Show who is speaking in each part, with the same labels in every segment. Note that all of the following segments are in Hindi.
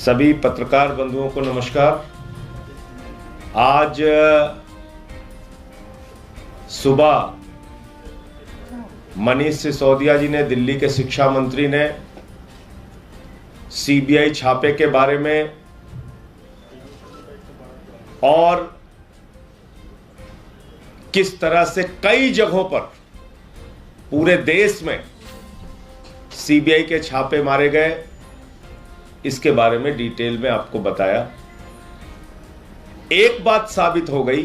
Speaker 1: सभी पत्रकार बंधुओं को नमस्कार। आज सुबह मनीष सिसोदिया जी ने, दिल्ली के शिक्षा मंत्री ने, सीबीआई छापे के बारे में और किस तरह से कई जगहों पर पूरे देश में सीबीआई के छापे मारे गए, इसके बारे में डिटेल में आपको बताया। एक बात साबित हो गई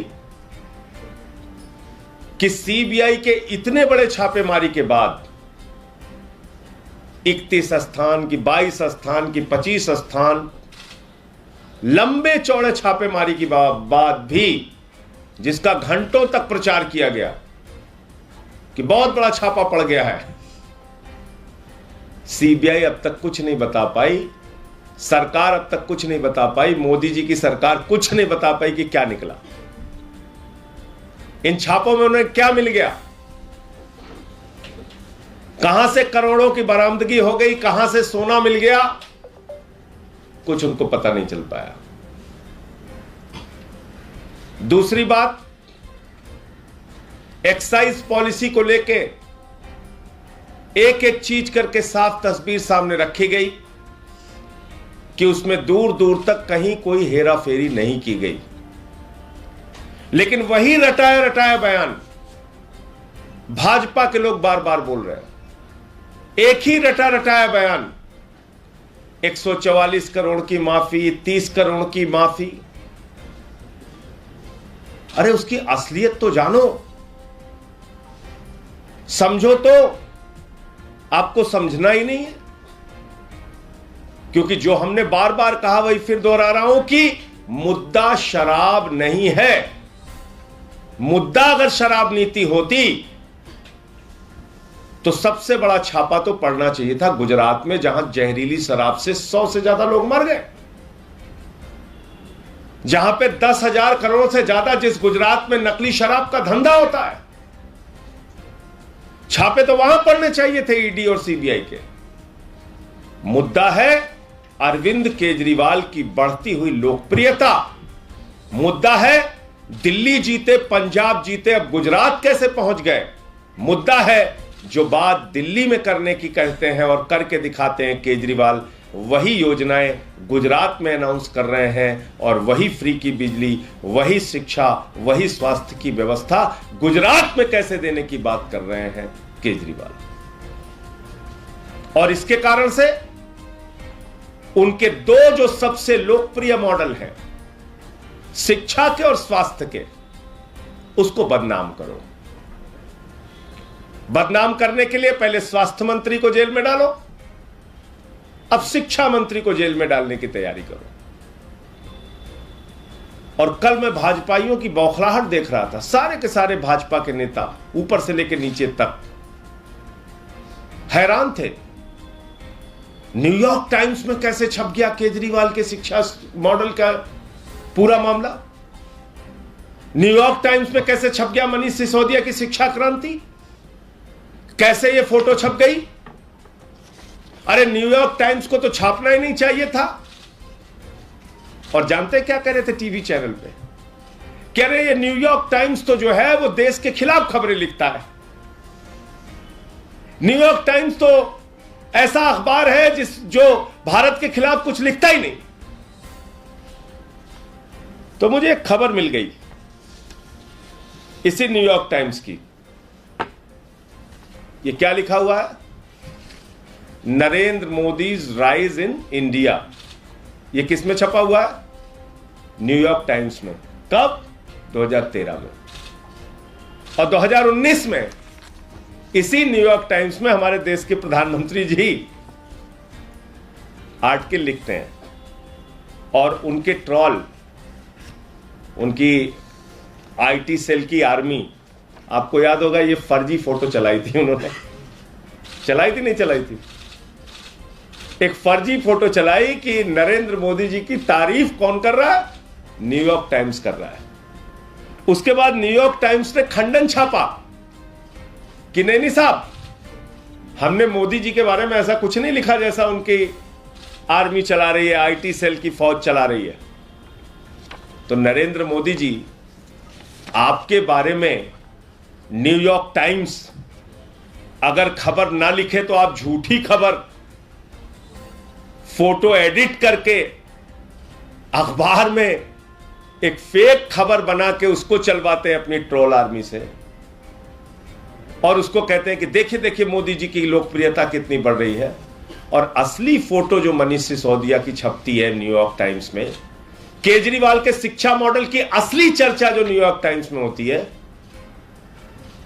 Speaker 1: कि सीबीआई के इतने बड़े छापेमारी के बाद 31 स्थान की, 22 स्थान की, 25 स्थान, लंबे चौड़े छापेमारी की बाद भी, जिसका घंटों तक प्रचार किया गया कि बहुत बड़ा छापा पड़ गया है, सीबीआई अब तक कुछ नहीं बता पाई, सरकार अब तक कुछ नहीं बता पाई, मोदी जी की सरकार कुछ नहीं बता पाई कि क्या निकला, इन छापों में उन्हें क्या मिल गया, कहां से करोड़ों की बरामदगी हो गई, कहां से सोना मिल गया, कुछ उनको पता नहीं चल पाया। दूसरी बात, एक्साइज पॉलिसी को लेके एक एक चीज करके साफ तस्वीर सामने रखी गई कि उसमें दूर दूर तक कहीं कोई हेरा फेरी नहीं की गई। लेकिन वही रटाया रटाया बयान भाजपा के लोग बार बार बोल रहे हैं। एक ही रटा रटाया बयान, 144 करोड़ की माफी, 30 करोड़ की माफी। अरे उसकी असलियत तो जानो, समझो तो। आपको समझना ही नहीं है, क्योंकि जो हमने बार बार कहा वही फिर दोहरा रहा हूं कि मुद्दा शराब नहीं है। मुद्दा अगर शराब नीति होती तो सबसे बड़ा छापा तो पड़ना चाहिए था गुजरात में, जहां जहरीली शराब से 100 से ज्यादा लोग मर गए, जहां पे 10,000 करोड़ से ज्यादा जिस गुजरात में नकली शराब का धंधा होता है, छापे तो वहां पड़ने चाहिए थे ईडी और सीबीआई के। मुद्दा है अरविंद केजरीवाल की बढ़ती हुई लोकप्रियता। मुद्दा है दिल्ली जीते, पंजाब जीते, अब गुजरात कैसे पहुंच गए। मुद्दा है जो बात दिल्ली में करने की कहते हैं और करके दिखाते हैं केजरीवाल, वही योजनाएं गुजरात में अनाउंस कर रहे हैं, और वही फ्री की बिजली, वही शिक्षा, वही स्वास्थ्य की व्यवस्था गुजरात में कैसे देने की बात कर रहे हैं केजरीवाल। और इसके कारण से उनके दो जो सबसे लोकप्रिय मॉडल हैं, शिक्षा के और स्वास्थ्य के, उसको बदनाम करो। बदनाम करने के लिए पहले स्वास्थ्य मंत्री को जेल में डालो, अब शिक्षा मंत्री को जेल में डालने की तैयारी करो। और कल मैं भाजपाइयों की बौखलाहट देख रहा था, सारे के सारे भाजपा के नेता ऊपर से लेकर नीचे तक हैरान थे। न्यूयॉर्क टाइम्स में कैसे छप गया केजरीवाल के शिक्षा मॉडल का पूरा मामला, न्यूयॉर्क टाइम्स में कैसे छप गया मनीष सिसोदिया की शिक्षा क्रांति, कैसे ये फोटो छप गई। अरे न्यूयॉर्क टाइम्स को तो छापना ही नहीं चाहिए था। और जानते क्या कह रहे थे टीवी चैनल पे, कह रहे ये न्यूयॉर्क टाइम्स तो जो है वो देश के खिलाफ खबरें लिखता है। न्यूयॉर्क टाइम्स तो ऐसा अखबार है जो भारत के खिलाफ कुछ लिखता ही नहीं। तो मुझे एक खबर मिल गई इसी न्यूयॉर्क टाइम्स की। ये क्या लिखा हुआ है, Narendra Modi's rise in India. ये किस में छपा हुआ है, न्यूयॉर्क टाइम्स में। कब, 2013 में। और 2019 में इसी न्यूयॉर्क टाइम्स में हमारे देश के प्रधानमंत्री जी आर्टिकल लिखते हैं, और उनके ट्रॉल, उनकी आईटी सेल की आर्मी, आपको याद होगा ये फर्जी फोटो चलाई थी उन्होंने, चलाई थी नहीं चलाई थी, एक फर्जी फोटो चलाई कि नरेंद्र मोदी जी की तारीफ कौन कर रहा है, न्यूयॉर्क टाइम्स कर रहा है। उसके बाद न्यूयॉर्क टाइम्स ने खंडन छापा कि नहीं साहब, हमने मोदी जी के बारे में ऐसा कुछ नहीं लिखा जैसा उनकी आर्मी चला रही है, आईटी सेल की फौज चला रही है। तो नरेंद्र मोदी जी, आपके बारे में न्यूयॉर्क टाइम्स अगर खबर ना लिखे तो आप झूठी खबर फोटो एडिट करके अखबार में एक फेक खबर बना के उसको चलवाते हैं अपनी ट्रोल आर्मी से, और उसको कहते हैं कि देखिए देखिए मोदी जी की लोकप्रियता कितनी बढ़ रही है। और असली फोटो जो मनीष सिसोदिया की छपती है न्यूयॉर्क टाइम्स में, केजरीवाल के शिक्षा मॉडल की असली चर्चा जो न्यूयॉर्क टाइम्स में होती है,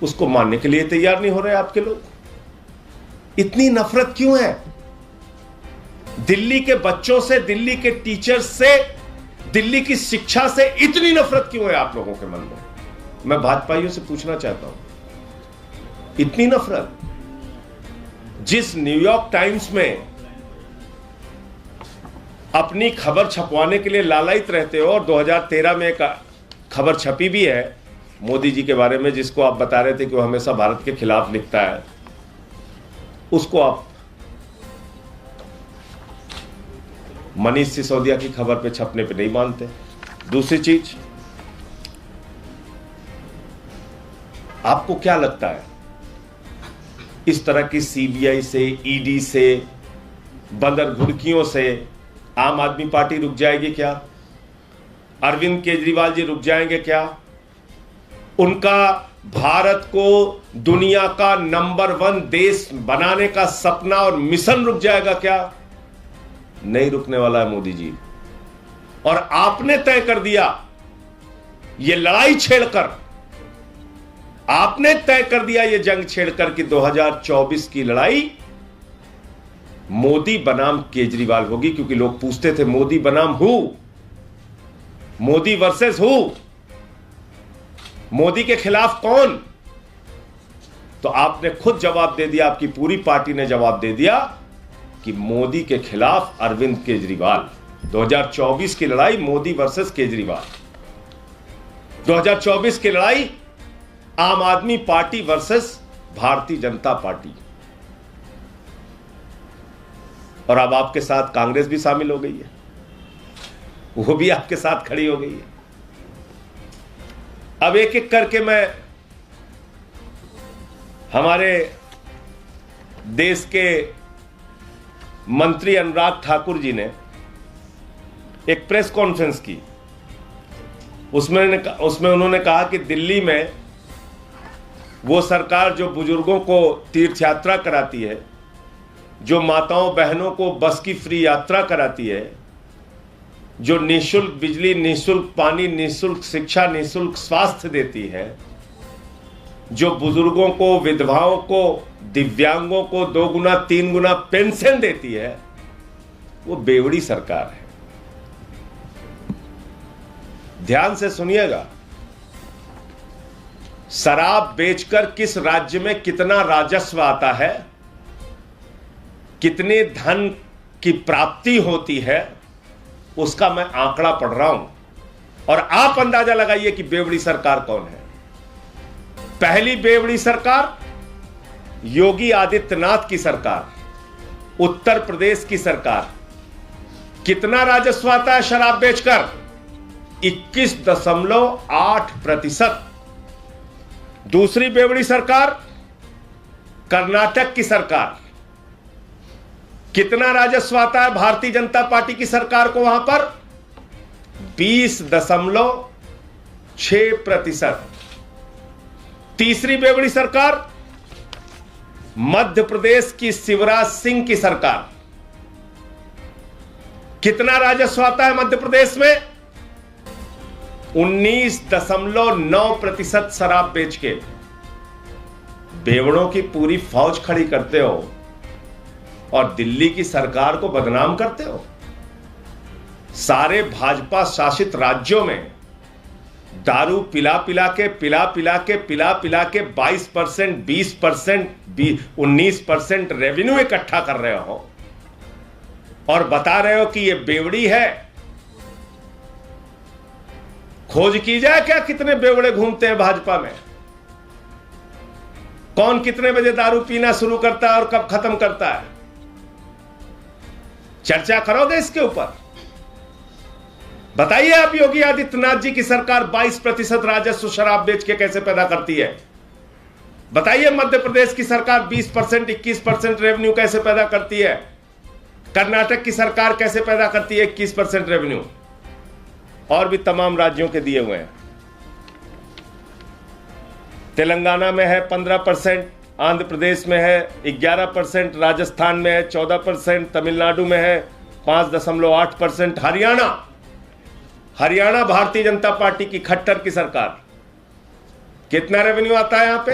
Speaker 1: उसको मानने के लिए तैयार नहीं हो रहे आपके लोग। इतनी नफरत क्यों है दिल्ली के बच्चों से, दिल्ली के टीचर्स से, दिल्ली की शिक्षा से इतनी नफरत क्यों है आप लोगों के मन में? मैं भाजपाइयों से पूछना चाहता हूं, इतनी नफरत? जिस न्यूयॉर्क टाइम्स में अपनी खबर छपवाने के लिए लालायित रहते हो, और 2013 में एक खबर छपी भी है मोदी जी के बारे में, जिसको आप बता रहे थे कि वो हमेशा भारत के खिलाफ लिखता है, उसको आप मनीष सिसोदिया की खबर पे छपने पे नहीं मानते। दूसरी चीज, आपको क्या लगता है इस तरह की सीबीआई से, ईडी से, बंदर घुड़कियों से आम आदमी पार्टी रुक जाएगी क्या? अरविंद केजरीवाल जी रुक जाएंगे क्या? उनका भारत को दुनिया का नंबर 1 देश बनाने का सपना और मिशन रुक जाएगा क्या? नहीं रुकने वाला है मोदी जी। और आपने तय कर दिया, ये लड़ाई छेड़कर, आपने तय कर दिया ये जंग छेड़कर कि 2024 की लड़ाई मोदी बनाम केजरीवाल होगी, क्योंकि लोग पूछते थे मोदी बनाम who, Modi versus who, Modi के खिलाफ कौन? तो आपने खुद जवाब दे दिया, आपकी पूरी पार्टी ने जवाब दे दिया कि मोदी के खिलाफ अरविंद केजरीवाल। 2024 की लड़ाई मोदी वर्सेस केजरीवाल, 2024 की लड़ाई आम आदमी party versus Bharatiya Janata party. और अब आपके साथ कांग्रेस भी शामिल हो गई है, वो भी आपके साथ खड़ी हो गई है। अब एक एक करके मैं हमारे देश के मंत्री अनुराग ठाकुर जी ने एक प्रेस कॉन्फ्रेंस की, उसमें उन्होंने कहा कि दिल्ली में वो सरकार जो बुजुर्गों को तीर्थ यात्रा कराती है, जो माताओं बहनों को बस की फ्री यात्रा कराती है, जो निःशुल्क बिजली, निःशुल्क पानी, निःशुल्क शिक्षा, निःशुल्क स्वास्थ्य देती है, जो बुजुर्गों को, विधवाओं को, दिव्यांगों को 2 गुना 3 गुना पेंशन देती है, वो बेवड़ी सरकार है। ध्यान से सुनिएगा, शराब बेचकर किस राज्य में कितना राजस्व आता है, कितने धन की प्राप्ति होती है, उसका मैं आंकड़ा पढ़ रहा हूं, और आप अंदाजा लगाइए कि बेवड़ी सरकार कौन है। पहली बेवड़ी सरकार योगी आदित्यनाथ की सरकार, उत्तर प्रदेश की सरकार। कितना राजस्व आता है शराब बेचकर? 21.8%। दूसरी बेवड़ी सरकार कर्नाटक की सरकार। कितना राजस्व आता है भारतीय जनता पार्टी की सरकार को वहां पर? 20.6%। तीसरी बेवड़ी सरकार मध्य प्रदेश की शिवराज सिंह की सरकार। कितना राजस्व आता है मध्य प्रदेश में? 19.9% शराब बेच के बेवड़ों की पूरी फौज खड़ी करते हो और दिल्ली की सरकार को बदनाम करते हो। सारे भाजपा शासित राज्यों में दारू पिला पिला के 22%, 20%, 19% रेवेन्यू इकट्ठा कर रहे हो और बता रहे हो कि ये बेवड़ी है। खोज की जाए क्या कितने बेवड़े घूमते हैं भाजपा में, कौन कितने बजे दारू पीना शुरू करता है और कब खत्म करता है। चर्चा करोगे इसके ऊपर? बताइए आप, योगी आदित्यनाथ जी की सरकार 22% राजस्व शराब बेच के कैसे पैदा करती है? बताइए मध्य प्रदेश की सरकार 20%, 21% रेवेन्यू कैसे पैदा करती है? कर्नाटक की सरकार कैसे पैदा करती है 21% रेवेन्यू? और भी तमाम राज्यों के दिए हुए हैं। तेलंगाना में है 15%, आंध्र प्रदेश में है 11%, राजस्थान में है 14%, तमिलनाडु में है 5.8%, हरियाणा भारतीय जनता पार्टी की खट्टर की सरकार, कितना रेवेन्यू आता है यहां पे?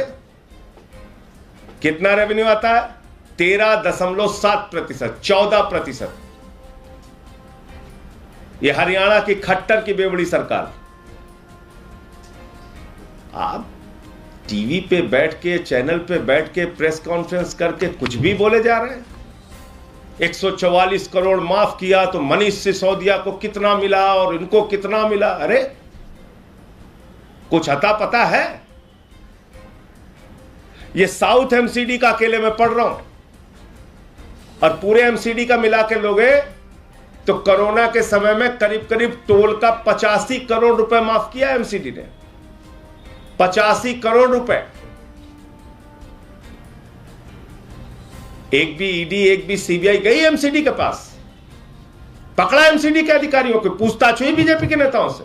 Speaker 1: कितना रेवेन्यू आता है? 13.7%, 14%। यह हरियाणा की खट्टर की बेवड़ी सरकार। आप टीवी पे बैठ के, चैनल पे बैठ के प्रेस कॉन्फ्रेंस करके कुछ भी बोले जा रहे हैं। 144 करोड़ माफ किया तो मनीष सिसोदिया को कितना मिला और इनको कितना मिला? अरे कुछ अता पता है? ये साउथ एमसीडी का अकेले में पढ़ रहा हूं, और पूरे एमसीडी का मिला के लोगे तो कोरोना के समय में करीब करीब टोल का 85 करोड़ रुपए माफ किया एमसीडी ने। 85 करोड़ रुपए। एक भी ईडी, एक भी सीबीआई गई एमसीडी के पास? पकड़ा एमसीडी के अधिकारियों को? पूछताछ हुई बीजेपी के नेताओं से?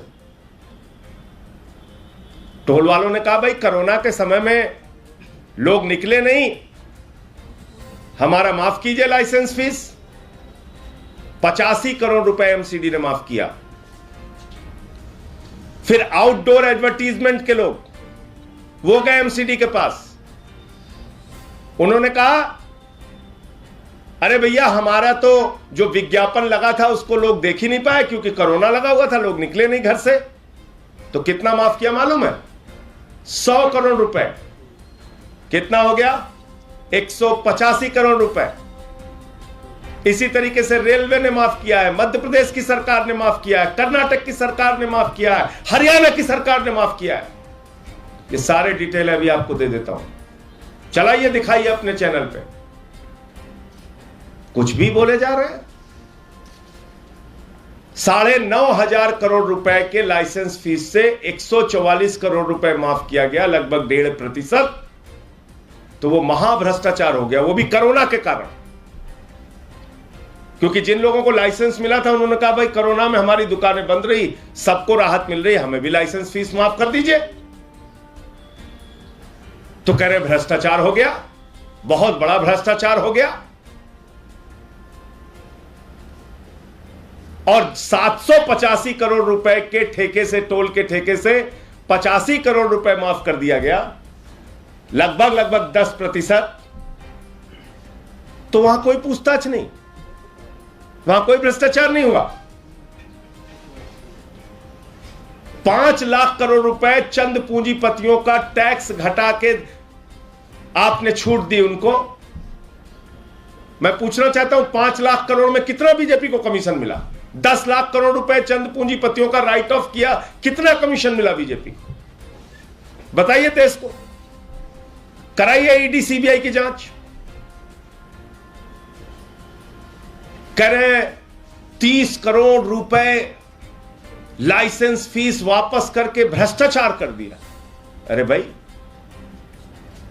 Speaker 1: टोल वालों ने कहा भाई कोरोना के समय में लोग निकले नहीं, हमारा माफ कीजिए लाइसेंस फीस। 85 करोड़ रुपए एमसीडी ने माफ किया। फिर आउटडोर एडवर्टीजमेंट के लोग, वो गए एमसीडी के पास, उन्होंने कहा अरे भैया हमारा तो जो विज्ञापन लगा था उसको लोग देख ही नहीं पाए क्योंकि कोरोना लगा हुआ था, लोग निकले नहीं घर से। तो कितना माफ किया मालूम है? 100 करोड़ रुपए। कितना हो गया? 185 करोड़ रुपए। इसी तरीके से रेलवे ने माफ किया है, मध्य प्रदेश की सरकार ने माफ किया है, कर्नाटक की सरकार ने माफ किया है, हरियाणा की सरकार ने माफ किया है। ये सारे डिटेल अभी आपको दे देता हूं, चलाइए, दिखाइए अपने चैनल पे। कुछ भी बोले जा रहे हैं। 9,500 करोड़ रुपए के लाइसेंस फीस से 144 करोड़ रुपए माफ किया गया, लगभग 1.5%। तो वो महाभ्रष्टाचार हो गया, वो भी कोरोना के कारण। क्योंकि जिन लोगों को लाइसेंस मिला था उन्होंने कहा भाई कोरोना में हमारी दुकानें बंद रही, सबको राहत मिल रही, हमें भी लाइसेंस फीस माफ कर दीजिए। तो कह रहे भ्रष्टाचार हो गया, बहुत बड़ा भ्रष्टाचार हो गया। और 785 करोड़ रुपए के ठेके से, टोल के ठेके से 85 करोड़ रुपए माफ कर दिया गया, लगभग 10%। तो वहां कोई पूछताछ नहीं, वहां कोई भ्रष्टाचार नहीं हुआ। 5 लाख करोड़ रुपए चंद पूंजीपतियों का टैक्स घटा के आपने छूट दी उनको। मैं पूछना चाहता हूं 5 लाख करोड़ में कितना बीजेपी को कमीशन मिला? 10 लाख करोड़ रुपए चंद पूंजीपतियों का राइट ऑफ किया, कितना कमीशन मिला बीजेपी को? बताइए देश को। कराइए ईडी सीबीआई की जांच। करें 30 करोड़ रुपए लाइसेंस फीस वापस करके भ्रष्टाचार कर दिया। अरे भाई,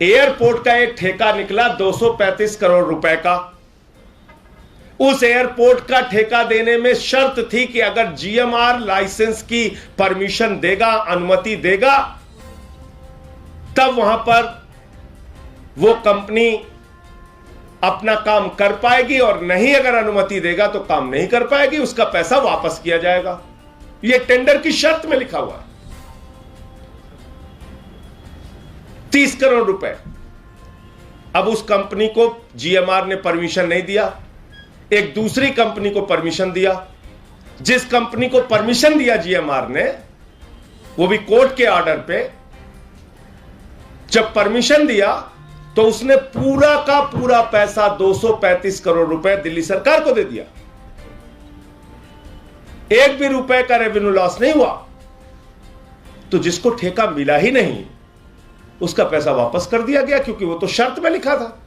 Speaker 1: एयरपोर्ट का एक ठेका निकला 235 करोड़ रुपए का। उस एयरपोर्ट का ठेका देने में शर्त थी कि अगर जीएमआर लाइसेंस की परमिशन देगा, अनुमति देगा, तब वहां पर वो कंपनी अपना काम कर पाएगी, और नहीं अगर अनुमति देगा तो काम नहीं कर पाएगी, उसका पैसा वापस किया जाएगा। यह टेंडर की शर्त में लिखा हुआ है। 30 करोड़ रुपए। अब उस कंपनी को जीएमआर ने परमिशन नहीं दिया, एक दूसरी कंपनी को परमिशन दिया। जिस कंपनी को परमिशन दिया जीएमआर ने, वो भी कोर्ट के ऑर्डर पे, जब परमिशन दिया तो उसने पूरा का पूरा पैसा 235 करोड़ रुपए दिल्ली सरकार को दे दिया। एक भी रुपए का रेवेन्यू लॉस नहीं हुआ। तो जिसको ठेका मिला ही नहीं, उसका पैसा वापस कर दिया गया, क्योंकि वो तो शर्त में लिखा था।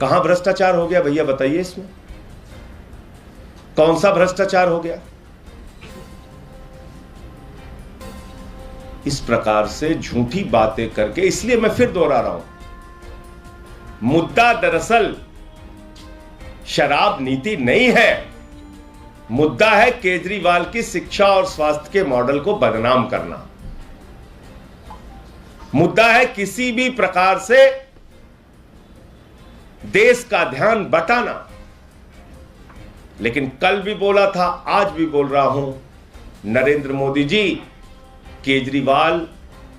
Speaker 1: कहां भ्रष्टाचार हो गया भैया, बताइए इसमें। कौन सा भ्रष्टाचार हो गया? इस प्रकार से झूठी बातें करके, इसलिए मैं फिर दोहरा रहा हूं, मुद्दा दरअसल शराब नीति नहीं है, मुद्दा है केजरीवाल की शिक्षा और स्वास्थ्य के मॉडल को बदनाम करना। मुद्दा है किसी भी प्रकार से देश का ध्यान बटाना। लेकिन कल भी बोला था, आज भी बोल रहा हूं, नरेंद्र मोदी जी, केजरीवाल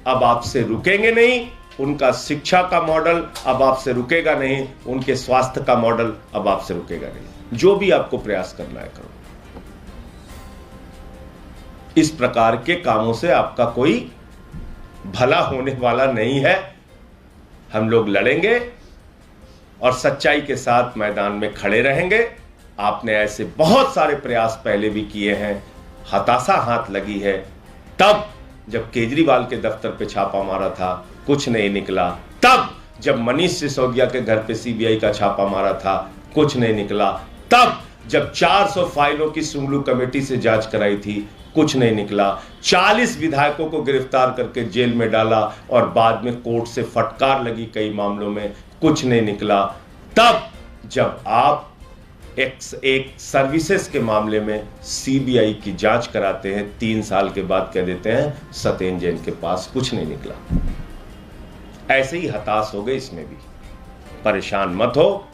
Speaker 1: अब आपसे रुकेंगे नहीं, उनका शिक्षा का मॉडल अब आपसे रुकेगा नहीं, उनके स्वास्थ्य का मॉडल अब आपसे रुकेगा नहीं। जो भी आपको प्रयास करना है करो। इस प्रकार के कामों से आपका कोई भला होने वाला नहीं है। हम लोग लड़ेंगे और सच्चाई के साथ मैदान में खड़े रहेंगे। आपने ऐसे बहुत सारे प्रयास पहले भी किए हैं, हताशा हाथ लगी है। तब जब केजरीवाल के दफ्तर पे छापा मारा था, कुछ नहीं निकला। तब जब मनीष सिसोदिया के घर पे सीबीआई का छापा मारा था, कुछ नहीं निकला। तब जब 400 फाइलों की सुंगलू कमेटी से जांच कराई थी, कुछ नहीं निकला। 40 विधायकों को गिरफ्तार करके जेल में डाला और बाद में कोर्ट से फटकार लगी कई मामलों में, कुछ नहीं निकला। तब जब आप एक सर्विसेज के मामले में सीबीआई की जांच कराते हैं, 3 साल के बाद कह देते हैं सत्येंद्र जैन के पास कुछ नहीं निकला। ऐसे ही हताश हो गए इसमें भी। परेशान मत हो,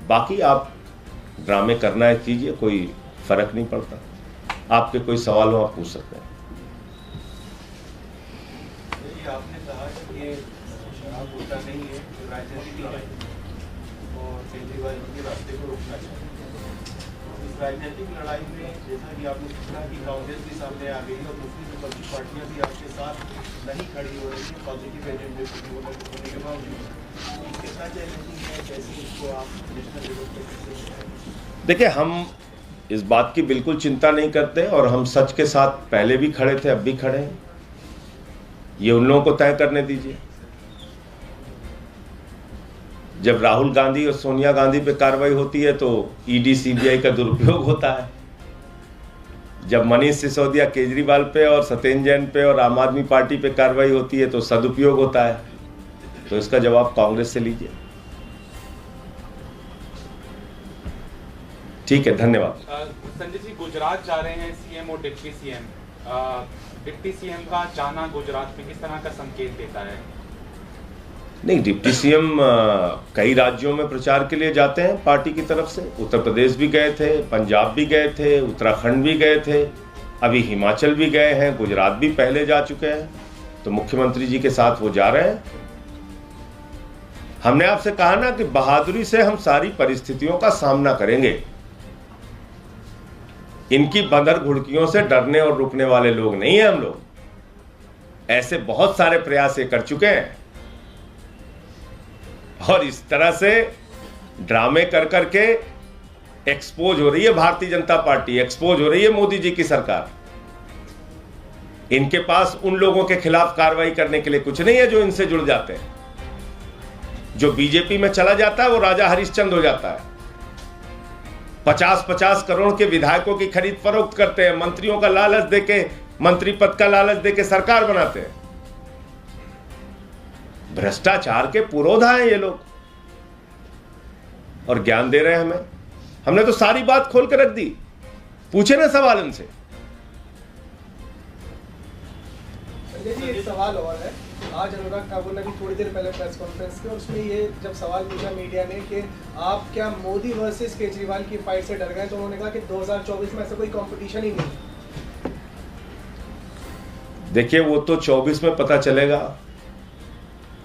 Speaker 1: बाकी आप ड्रामे करना है कीजिए, कोई फर्क नहीं पड़ता। आपके कोई सवाल हो आप पूछ सकते हैं।
Speaker 2: आपने कहा कि ये शराब होता नहीं है, तो राजनीतिक लड़ाई और केजरीवाल के रास्ते को रोकना चाहिए। इस राजनीतिक लड़ाई में जैसा कि आपने कहा कि कांग्रेस भी सामने आ गई और दूसरी विपक्षी पार्टियां भी आपके साथ नहीं खड़ी हो रही है पॉजिटिव एजेंडे होने के बावजूद। कितना चैलेंजिंग है, कैसे इसको आप नेशनल लेवल पर?
Speaker 1: देखिए, हम इस बात की बिल्कुल चिंता नहीं करते और हम सच के साथ पहले भी खड़े थे, अब भी खड़े हैं। ये उन लोगों को तय करने दीजिए। जब राहुल गांधी और सोनिया गांधी पे कार्रवाई होती है तो ईडी सीबीआई का दुरुपयोग होता है। जब मनीष सिसोदिया केजरीवाल पे और सत्येंद्र जैन पे और आम आदमी पार्टी पे कार्रवाई होती है तो सदुपयोग होता है। तो इसका जवाब कांग्रेस से लीजिए। ठीक है, धन्यवाद।
Speaker 3: संजय जी, गुजरात जा रहे हैं सीएम और डिप्टी सीएम। डिप्टी सीएम का जाना गुजरात में किस तरह का संकेत देता है?
Speaker 1: नहीं, डिप्टी सीएम कई राज्यों में प्रचार के लिए जाते हैं पार्टी की तरफ से। उत्तर प्रदेश भी गए थे, पंजाब भी गए थे, उत्तराखंड भी गए थे, अभी हिमाचल भी गए हैं, गुजरात भी पहले जा चुके हैं। तो मुख्यमंत्री जी के साथ वो जा रहे हैं। हमने आपसे कहा ना कि बहादुरी से हम सारी परिस्थितियों का सामना करेंगे। इनकी बंदर घुड़कियों से डरने और रुकने वाले लोग नहीं हैं हम लोग। ऐसे बहुत सारे प्रयास ये कर चुके हैं और इस तरह से ड्रामे कर करके एक्सपोज हो रही है भारतीय जनता पार्टी, एक्सपोज हो रही है मोदी जी की सरकार। इनके पास उन लोगों के खिलाफ कार्रवाई करने के लिए कुछ नहीं है जो इनसे जुड़ जाते हैं। जो बीजेपी में चला जाता है वो राजा हरिश्चंद्र हो जाता है। 50-50 करोड़ के विधायकों की खरीद फरोख्त करते हैं, मंत्रियों का लालच देके, मंत्री पद का लालच देके सरकार बनाते हैं। भ्रष्टाचार के पुरोधा हैं ये लोग और ज्ञान दे रहे हैं हमें। हमने तो सारी बात खोल के रख दी, पूछे ना सवाल इनसे।
Speaker 4: संजय जी, एक सवाल और है। आज अनुराग ठाकुर ने भी थोड़ी देर पहले प्रेस कॉन्फ्रेंस की, और उसमें ये जब सवाल पूछा मीडिया ने कि आप क्या मोदी वर्सेस केजरीवाल की फाइट से डर गए, तो उन्होंने कहा कि 2024 में ऐसा कोई कंपटीशन ही नहीं।
Speaker 1: देखिए, वो तो 24 में पता चलेगा।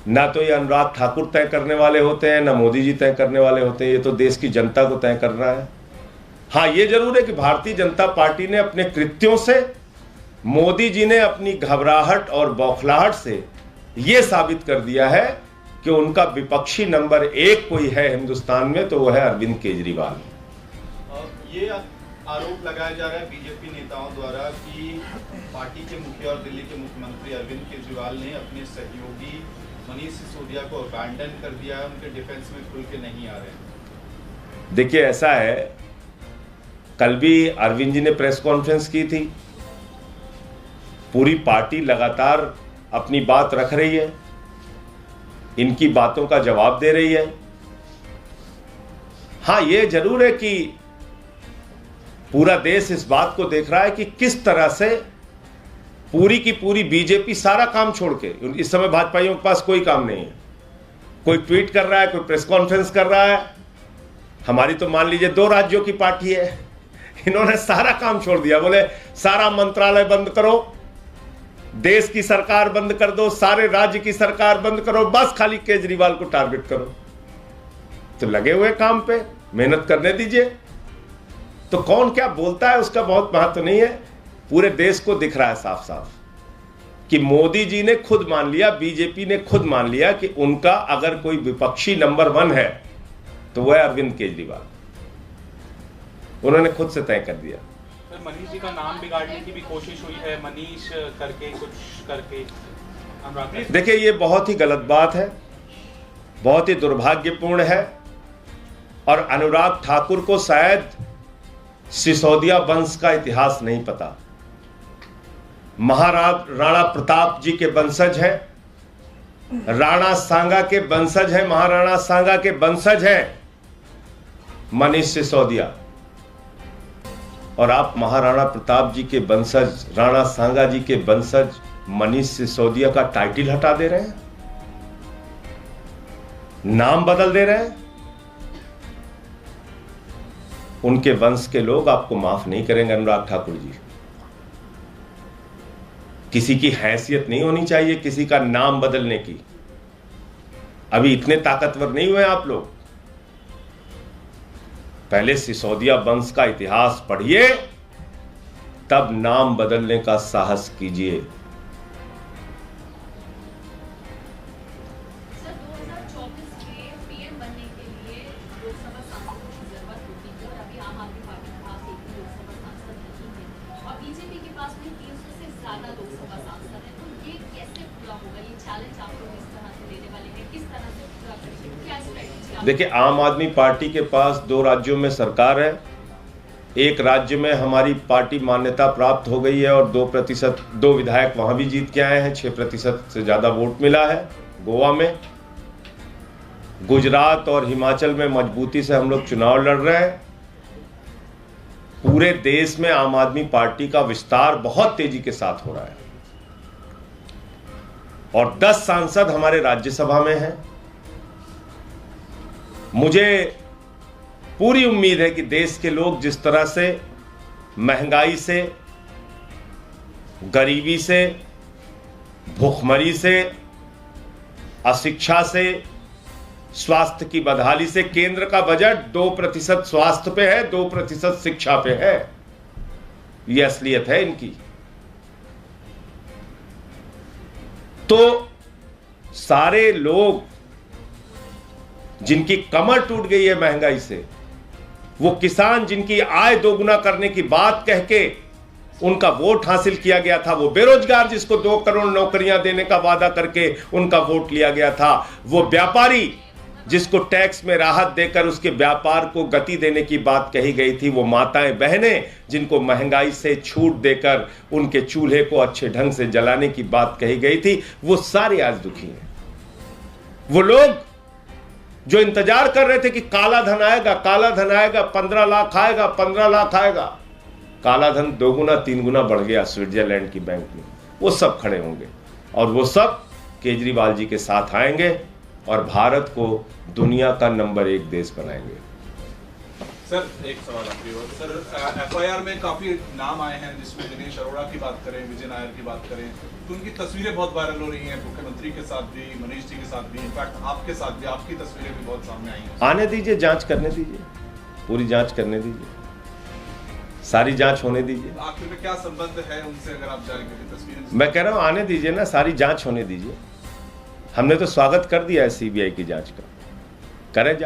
Speaker 1: ना तो ये अनुराग ठाकुर तय करने वाले होते हैं, ना मोदी जी तय करने वाले होते हैं। ये तो देश की जनता को तय करना है। हाँ, ये जरूर है कि भारतीय जनता पार्टी ने अपने कृत्यों से, मोदी जी ने अपनी घबराहट और बौखलाहट से ये साबित कर दिया है कि उनका विपक्षी नंबर 1 कोई है हिंदुस्तान में तो वो है अरविंद केजरीवाल।
Speaker 2: ये आरोप लगाया जा रहा है बीजेपी नेताओं द्वारा कि पार्टी के मुखिया और दिल्ली के मुख्यमंत्री अरविंद केजरीवाल ने अपने सहयोगी मनीष सिसोदिया को अबैंडन कर दिया है, उनके डिफेंस में खुल के नहीं आ रहे हैं।
Speaker 1: देखिए, ऐसा है कल भी अरविंद जी ने प्रेस कॉन्फ्रेंस की थी। पूरी पार्टी लगातार अपनी बात रख रही है, इनकी बातों का जवाब दे रही है। हां, यह जरूर है कि पूरा देश इस बात को देख रहा है कि किस तरह से पूरी की पूरी बीजेपी सारा काम छोड़ के, इस समय भाजपाइयों के पास कोई काम नहीं है, कोई ट्वीट कर रहा है, कोई प्रेस कॉन्फ्रेंस कर रहा है। हमारी तो मान लीजिए 2 राज्यों की पार्टी है, इन्होंने सारा काम छोड़ दिया, बोले सारा मंत्रालय बंद करो, देश की सरकार बंद कर दो, सारे राज्य की सरकार बंद करो, बस खाली केजरीवाल को टारगेट करो। तो लगे हुए काम पे, मेहनत करने दीजिए। तो कौन क्या बोलता है उसका बहुत महत्व नहीं है, पूरे देश को दिख रहा है साफ साफ कि मोदी जी ने खुद मान लिया, बीजेपी ने खुद मान लिया कि उनका अगर कोई विपक्षी नंबर 1 है तो वह अरविंद केजरीवाल, उन्होंने खुद से तय कर दिया।
Speaker 3: सर, मनीष जी का नाम बिगाड़ने की भी कोशिश हुई है, मनीष करके कुछ करके। अनुराग,
Speaker 1: देखिए, ये बहुत ही गलत बात है, बहुत ही दुर्भाग्यपूर्ण है। और अनुराग ठाकुर को शायद सिसोदिया वंश का इतिहास नहीं पता। राणा प्रताप जी के वंशज है, राणा सांगा के वंशज है, महाराणा सांगा के वंशज है मनीष सिसोदिया। और आप महाराणा प्रताप जी के वंशज, राणा सांगा जी के वंशज मनीष सिसोदिया का टाइटल हटा दे रहे हैं, नाम बदल दे रहे हैं। उनके वंश के लोग आपको माफ नहीं करेंगे अनुराग ठाकुर जी। किसी की हैसियत नहीं होनी चाहिए किसी का नाम बदलने की। अभी इतने ताकतवर नहीं हुए आप लोग। पहले सिसोदिया वंश का इतिहास पढ़िए, तब नाम बदलने का साहस कीजिए।
Speaker 5: सर, 2024 में पीएम बनने के लिए लोकसभा सांसदों की जरूरत होती है और अभी आम आदमी पार्टी के पास एक भी लोकसभा सांसद नहीं है और बीजेपी के पास में 300 से ज्यादा लोकसभा सांसद है। तो ये कैसे पूरा होगा? ये चैलेंज आप लोग इस तरह से लेने वाले हैं, किस तरह से पूरा करेंगे? क्या स्ट्रेटेजी?
Speaker 1: देखिए, आम आदमी पार्टी के पास 2 राज्यों में सरकार है। एक राज्य में हमारी पार्टी मान्यता प्राप्त हो गई है और 2% 2 विधायक वहां भी जीत के आए हैं, 6% से ज्यादा वोट मिला है गोवा में। गुजरात और हिमाचल में मजबूती से हम लोग चुनाव लड़ रहे हैं। पूरे देश में आम आदमी पार्टी का विस्तार बहुत तेजी के साथ हो रहा है और 10 सांसद हमारे राज्यसभा में हैं। मुझे पूरी उम्मीद है कि देश के लोग जिस तरह से महंगाई से, गरीबी से, भूखमरी से, अशिक्षा से, स्वास्थ्य की बदहाली से, केंद्र का बजट 2% स्वास्थ्य पे है, 2% शिक्षा पे है। यह असलियत है इनकी। तो सारे लोग जिनकी कमर टूट गई है महंगाई से, वो किसान जिनकी आय दोगुना करने की बात कह के उनका वोट हासिल किया गया था, वो बेरोजगार जिसको 2 करोड़ नौकरियां देने का वादा करके उनका वोट लिया गया था, वो व्यापारी जिसको टैक्स में राहत देकर उसके व्यापार को गति देने की बात कही गई थी, वो माताएं बहनें जिनको महंगाई से छूट देकर उनके चूल्हे को अच्छे ढंग से जलाने की बात कही गई थी, वो सारे आज दुखी हैं। वो लोग जो इंतजार कर रहे थे कि काला धन आएगा, काला धन आएगा, 15 लाख आएगा, 15 लाख आएगा, काला धन 2 गुना 3 गुना बढ़ गया स्विट्जरलैंड की बैंक में। वो सब खड़े होंगे और वो सब केजरीवाल जी के साथ आएंगे और भारत को दुनिया का नंबर 1 देश बनाएंगे।
Speaker 6: सर, एक सवाल आपकी ओर। सर, एफआईआर में काफी नाम आए हैं, जिसमें दिनेश अरोड़ा की बात करें, विजय नायर की बात करें, तो उनकी तस्वीरें बहुत वायरल हो रही हैं, मुख्यमंत्री के साथ भी, मनीष जी के साथ भी, इनफैक्ट आपके साथ भी, आपकी तस्वीरें भी बहुत सामने आई हैं।
Speaker 1: आने दीजिए, जांच करने दीजिए, पूरी जांच करने दीजिए, सारी जांच होने दीजिए।
Speaker 6: आखिर में क्या संबंध है उनसे, अगर आप जारी करें तस्वीरें?
Speaker 1: मैं कह रहा हूं आने दीजिए ना, सारी जांच होने दीजिए। हमने तो स्वागत कर दिया है सीबीआई की जांच का, करें।